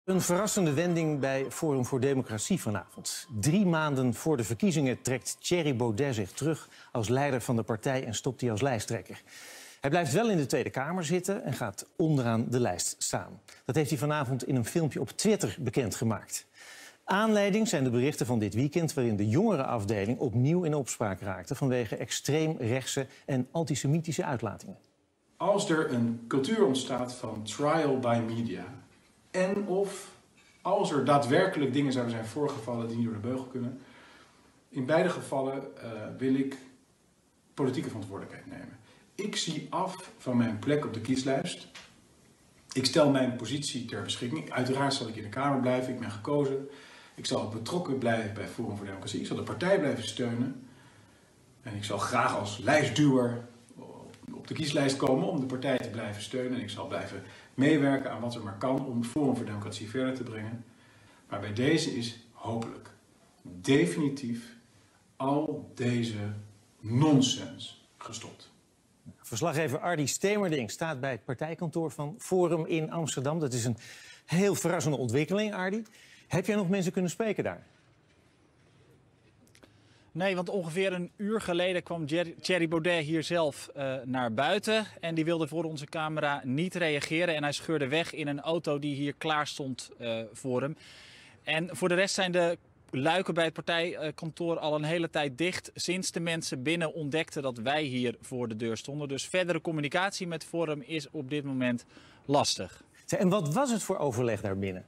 Een verrassende wending bij Forum voor Democratie vanavond. 3 maanden voor de verkiezingen trekt Thierry Baudet zich terug als leider van de partij en stopt hij als lijsttrekker. Hij blijft wel in de Tweede Kamer zitten en gaat onderaan de lijst staan. Dat heeft hij vanavond in een filmpje op Twitter bekendgemaakt. Aanleiding zijn de berichten van dit weekend waarin de jongerenafdeling opnieuw in opspraak raakte vanwege extreemrechtse en antisemitische uitlatingen. Als er een cultuur ontstaat van trial by media en of als er daadwerkelijk dingen zouden zijn voorgevallen die niet door de beugel kunnen, in beide gevallen wil ik politieke verantwoordelijkheid nemen. Ik zie af van mijn plek op de kieslijst. Ik stel mijn positie ter beschikking. Uiteraard zal ik in de Kamer blijven, ik ben gekozen. Ik zal betrokken blijven bij Forum voor Democratie. Ik zal de partij blijven steunen. En ik zal graag als lijstduwer op de kieslijst komen om de partij te blijven steunen. En ik zal blijven meewerken aan wat er maar kan om Forum voor Democratie verder te brengen. Maar bij deze is hopelijk definitief al deze nonsens gestopt. Verslaggever Ardy Stemerding staat bij het partijkantoor van Forum in Amsterdam. Dat is een heel verrassende ontwikkeling, Ardy. Heb jij nog mensen kunnen spreken daar? Nee, want ongeveer een uur geleden kwam Thierry Baudet hier zelf naar buiten. En die wilde voor onze camera niet reageren. En hij scheurde weg in een auto die hier klaar stond voor hem. En voor de rest zijn de luiken bij het partijkantoor al een hele tijd dicht. Sinds de mensen binnen ontdekten dat wij hier voor de deur stonden. Dus verdere communicatie met Forum is op dit moment lastig. En wat was het voor overleg daar binnen?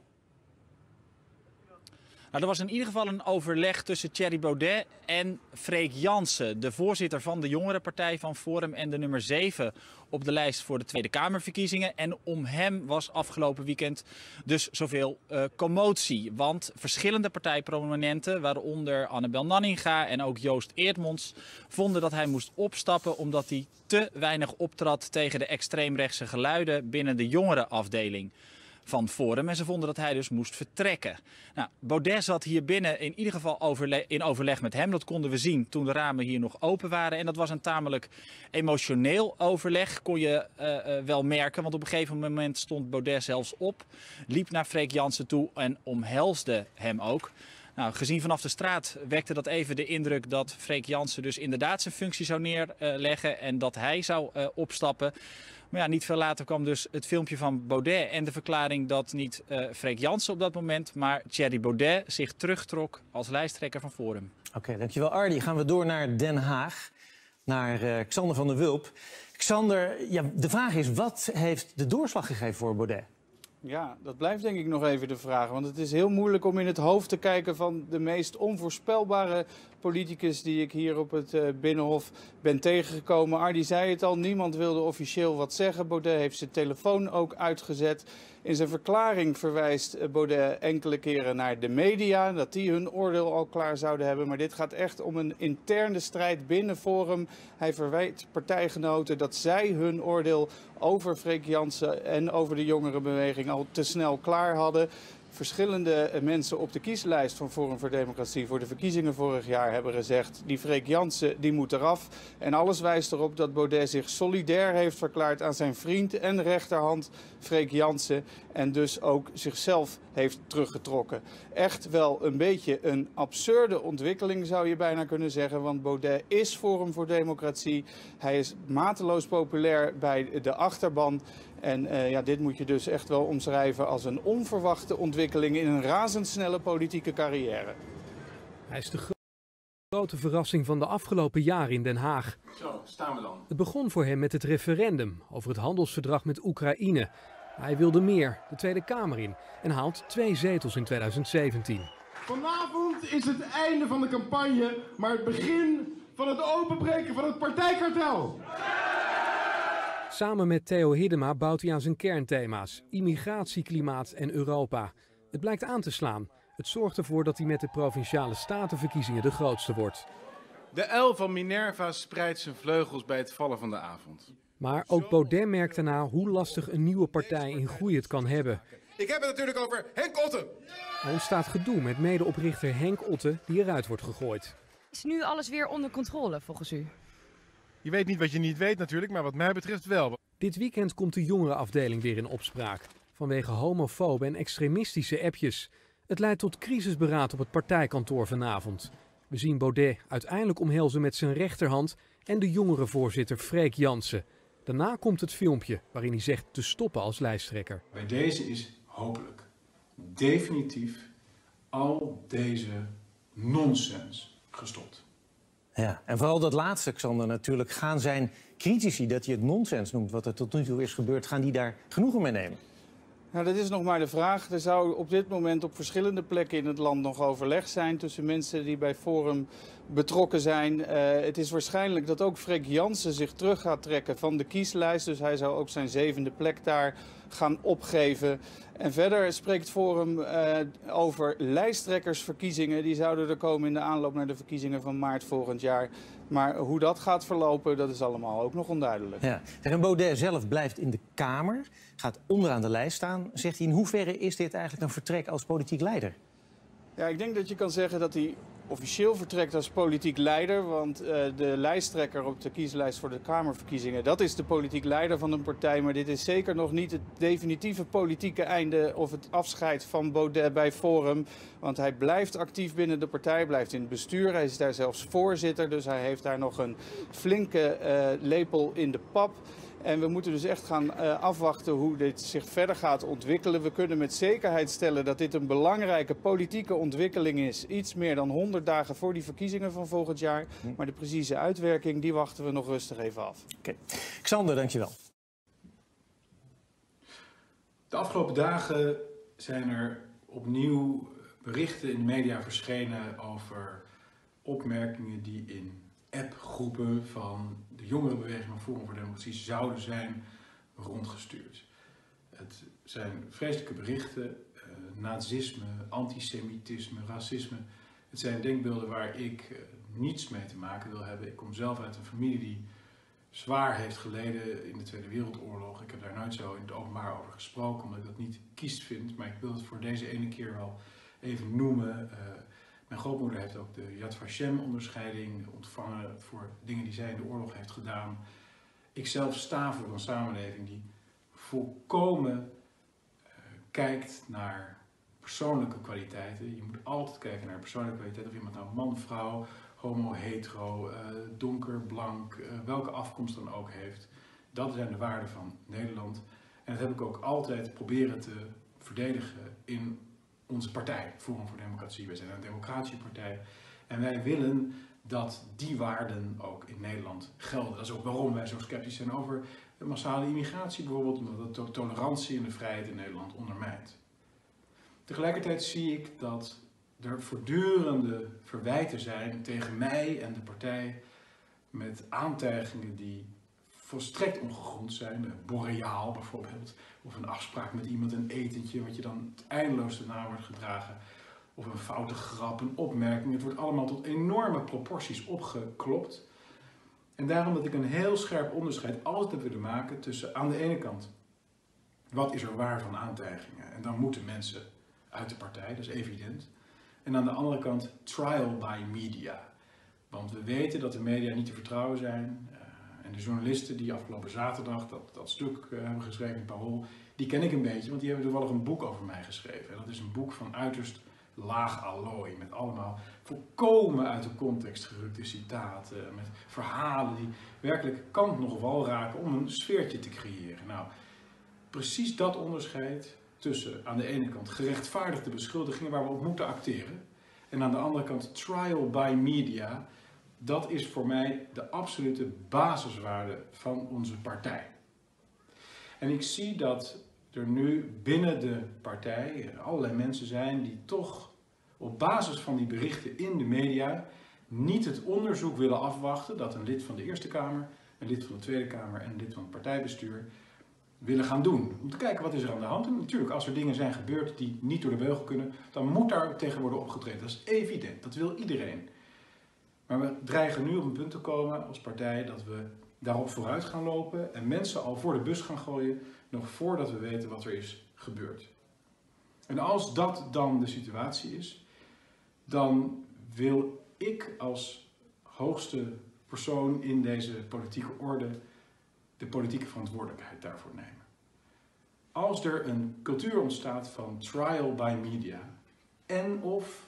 Nou, er was in ieder geval een overleg tussen Thierry Baudet en Freek Jansen, de voorzitter van de jongerenpartij van Forum en de nummer 7 op de lijst voor de Tweede Kamerverkiezingen. En om hem was afgelopen weekend dus zoveel commotie. Want verschillende partijprominenten, waaronder Annabel Nanninga en ook Joost Eerdmans, vonden dat hij moest opstappen omdat hij te weinig optrad tegen de extreemrechtse geluiden binnen de jongerenafdeling van Forum. En ze vonden dat hij dus moest vertrekken. Nou, Baudet zat hier binnen in ieder geval in overleg met hem. Dat konden we zien toen de ramen hier nog open waren. En dat was een tamelijk emotioneel overleg, kon je wel merken. Want op een gegeven moment stond Baudet zelfs op, liep naar Freek Jansen toe en omhelsde hem ook. Nou, gezien vanaf de straat wekte dat even de indruk dat Freek Jansen dus inderdaad zijn functie zou neerleggen en dat hij zou opstappen. Maar ja, niet veel later kwam dus het filmpje van Baudet en de verklaring dat niet Freek Jansen op dat moment, maar Thierry Baudet zich terugtrok als lijsttrekker van Forum. Oké, dankjewel Ardy. Gaan we door naar Den Haag, naar Xander van der Wulp. Xander, ja, de vraag is, wat heeft de doorslag gegeven voor Baudet? Ja, dat blijft denk ik nog even de vraag. Want het is heel moeilijk om in het hoofd te kijken van de meest onvoorspelbare politicus die ik hier op het Binnenhof ben tegengekomen. Ardy zei het al, niemand wilde officieel wat zeggen. Baudet heeft zijn telefoon ook uitgezet. In zijn verklaring verwijst Baudet enkele keren naar de media, dat die hun oordeel al klaar zouden hebben. Maar dit gaat echt om een interne strijd binnen Forum. Hij verwijt partijgenoten dat zij hun oordeel over Freek Jansen en over de jongerenbeweging al te snel klaar hadden. Verschillende mensen op de kieslijst van Forum voor Democratie voor de verkiezingen vorig jaar hebben gezegd, die Freek Jansen die moet eraf. En alles wijst erop dat Baudet zich solidair heeft verklaard aan zijn vriend en rechterhand Freek Jansen en dus ook zichzelf heeft teruggetrokken. Echt wel een beetje een absurde ontwikkeling zou je bijna kunnen zeggen, want Baudet is Forum voor Democratie. Hij is mateloos populair bij de achterban. En ja, dit moet je dus echt wel omschrijven als een onverwachte ontwikkeling in een razendsnelle politieke carrière. Hij is de grote verrassing van de afgelopen jaren in Den Haag. Zo, staan we dan. Het begon voor hem met het referendum over het handelsverdrag met Oekraïne. Hij wilde meer, de Tweede Kamer in, en haalt 2 zetels in 2017. Vanavond is het einde van de campagne, maar het begin van het openbreken van het partijkartel. Samen met Theo Hiddema bouwt hij aan zijn kernthema's: immigratie, klimaat en Europa. Het blijkt aan te slaan. Het zorgt ervoor dat hij met de provinciale statenverkiezingen de grootste wordt. De uil van Minerva spreidt zijn vleugels bij het vallen van de avond. Maar ook Baudet merkt daarna hoe lastig een nieuwe partij in groei het kan hebben. Ik heb het natuurlijk over Henk Otten. Er ontstaat gedoe met medeoprichter Henk Otten die eruit wordt gegooid. Is nu alles weer onder controle volgens u? Je weet niet wat je niet weet natuurlijk, maar wat mij betreft wel. Dit weekend komt de jongerenafdeling weer in opspraak. vanwege homofobe en extremistische appjes. Het leidt tot crisisberaad op het partijkantoor vanavond. We zien Baudet uiteindelijk omhelzen met zijn rechterhand en de jongere voorzitter Freek Jansen. Daarna komt het filmpje waarin hij zegt te stoppen als lijsttrekker. Bij deze is hopelijk definitief al deze nonsens gestopt. Ja, en vooral dat laatste, Xander, natuurlijk. Gaan zijn critici, dat hij het nonsens noemt, wat er tot nu toe is gebeurd, gaan die daar genoegen mee nemen? Nou, dat is nog maar de vraag. Er zou op dit moment op verschillende plekken in het land nog overleg zijn tussen mensen die bij Forum betrokken zijn. Het is waarschijnlijk dat ook Freek Jansen zich terug gaat trekken van de kieslijst. Dus hij zou ook zijn 7e plek daar gaan opgeven. En verder spreekt Forum over lijsttrekkersverkiezingen. Die zouden er komen in de aanloop naar de verkiezingen van maart volgend jaar. Maar hoe dat gaat verlopen, dat is allemaal ook nog onduidelijk. Ja. En Baudet zelf blijft in de Kamer, gaat onderaan de lijst staan. Zegt hij, in hoeverre is dit eigenlijk een vertrek als politiek leider? Ja, ik denk dat je kan zeggen dat hij officieel vertrekt als politiek leider. Want de lijsttrekker op de kieslijst voor de Kamerverkiezingen, dat is de politiek leider van een partij. Maar dit is zeker nog niet het definitieve politieke einde of het afscheid van Baudet bij Forum. Want hij blijft actief binnen de partij, blijft in het bestuur. Hij is daar zelfs voorzitter, dus hij heeft daar nog een flinke lepel in de pap. En we moeten dus echt gaan afwachten hoe dit zich verder gaat ontwikkelen. We kunnen met zekerheid stellen dat dit een belangrijke politieke ontwikkeling is. Iets meer dan 100 dagen voor die verkiezingen van volgend jaar. Maar de precieze uitwerking, die wachten we nog rustig even af. Oké. Xander, dankjewel. De afgelopen dagen zijn er opnieuw berichten in de media verschenen over opmerkingen die in appgroepen van de jongerenbeweging van Forum voor Democratie zouden zijn rondgestuurd. Het zijn vreselijke berichten, nazisme, antisemitisme, racisme. Het zijn denkbeelden waar ik niets mee te maken wil hebben. Ik kom zelf uit een familie die zwaar heeft geleden in de Tweede Wereldoorlog. Ik heb daar nooit zo in het openbaar over gesproken, omdat ik dat niet kiest vind. Maar ik wil het voor deze ene keer wel even noemen. Mijn grootmoeder heeft ook de Yad Vashem-onderscheiding ontvangen voor dingen die zij in de oorlog heeft gedaan. Ik zelf sta voor een samenleving die volkomen kijkt naar persoonlijke kwaliteiten. Je moet altijd kijken naar persoonlijke kwaliteiten. Of iemand nou man, vrouw, homo, hetero, donker, blank, welke afkomst dan ook heeft. Dat zijn de waarden van Nederland. En dat heb ik ook altijd proberen te verdedigen in onze partij, Forum voor Democratie. Wij zijn een democratische partij en wij willen dat die waarden ook in Nederland gelden. Dat is ook waarom wij zo sceptisch zijn over de massale immigratie bijvoorbeeld, omdat dat de tolerantie en de vrijheid in Nederland ondermijnt. Tegelijkertijd zie ik dat er voortdurende verwijten zijn tegen mij en de partij met aantijgingen die volstrekt ongegrond zijn. Boreaal bijvoorbeeld, of een afspraak met iemand, een etentje wat je dan eindeloos erna wordt gedragen. Of een foute grap, een opmerking. Het wordt allemaal tot enorme proporties opgeklopt. En daarom dat ik een heel scherp onderscheid altijd heb willen maken tussen aan de ene kant, wat is er waar van aantijgingen? En dan moeten mensen uit de partij, dat is evident. En aan de andere kant, trial by media. Want we weten dat de media niet te vertrouwen zijn. En de journalisten die afgelopen zaterdag dat stuk hebben geschreven in Parool, die ken ik een beetje, want die hebben toevallig een boek over mij geschreven. En dat is een boek van uiterst laag allooi, met allemaal volkomen uit de context gerukte citaten, met verhalen die werkelijk kant nog wal raken om een sfeertje te creëren. Nou, precies dat onderscheid tussen aan de ene kant gerechtvaardigde beschuldigingen waar we op moeten acteren, en aan de andere kant trial by media, dat is voor mij de absolute basiswaarde van onze partij. En ik zie dat er nu binnen de partij allerlei mensen zijn die toch op basis van die berichten in de media niet het onderzoek willen afwachten dat een lid van de Eerste Kamer, een lid van de Tweede Kamer en een lid van het partijbestuur willen gaan doen. Om te kijken wat is er aan de hand. En natuurlijk, als er dingen zijn gebeurd die niet door de beugel kunnen, dan moet daar tegen worden opgetreden. Dat is evident, dat wil iedereen. Maar we dreigen nu op een punt te komen als partij dat we daarop vooruit gaan lopen en mensen al voor de bus gaan gooien, nog voordat we weten wat er is gebeurd. En als dat dan de situatie is, dan wil ik als hoogste persoon in deze politieke orde de politieke verantwoordelijkheid daarvoor nemen. als er een cultuur ontstaat van trial by media en of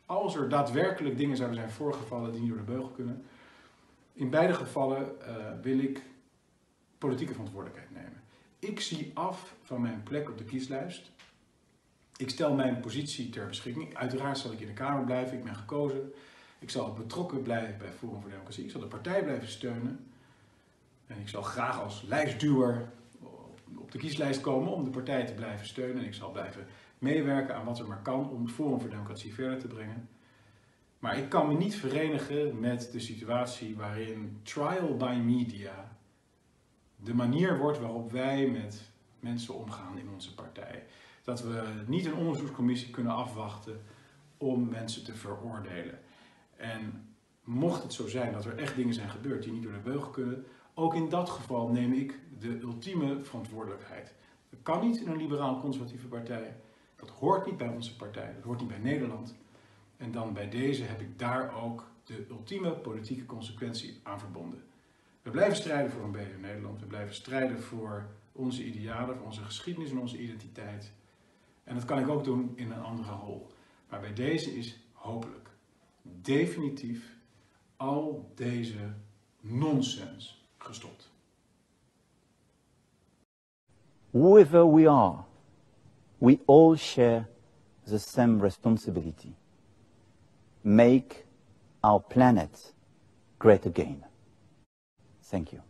als er daadwerkelijk dingen zouden zijn voorgevallen die niet door de beugel kunnen, in beide gevallen wil ik politieke verantwoordelijkheid nemen. Ik zie af van mijn plek op de kieslijst. Ik stel mijn positie ter beschikking. Uiteraard zal ik in de Kamer blijven, ik ben gekozen. Ik zal betrokken blijven bij Forum voor Democratie. Ik zal de partij blijven steunen. En ik zal graag als lijstduwer op de kieslijst komen om de partij te blijven steunen. En ik zal blijven meewerken aan wat er maar kan om het Forum voor Democratie verder te brengen. Maar ik kan me niet verenigen met de situatie waarin trial by media de manier wordt waarop wij met mensen omgaan in onze partij. Dat we niet een onderzoekscommissie kunnen afwachten om mensen te veroordelen. En mocht het zo zijn dat er echt dingen zijn gebeurd die niet door de beugel kunnen, ook in dat geval neem ik de ultieme verantwoordelijkheid. Dat kan niet in een liberaal-conservatieve partij. Dat hoort niet bij onze partij. Dat hoort niet bij Nederland. En dan bij deze heb ik daar ook de ultieme politieke consequentie aan verbonden. We blijven strijden voor een beter Nederland. We blijven strijden voor onze idealen, voor onze geschiedenis en onze identiteit. En dat kan ik ook doen in een andere rol. Maar bij deze is hopelijk definitief al deze nonsens gestopt. Whoever we are, we all share the same responsibility. Make our planet great again. Thank you.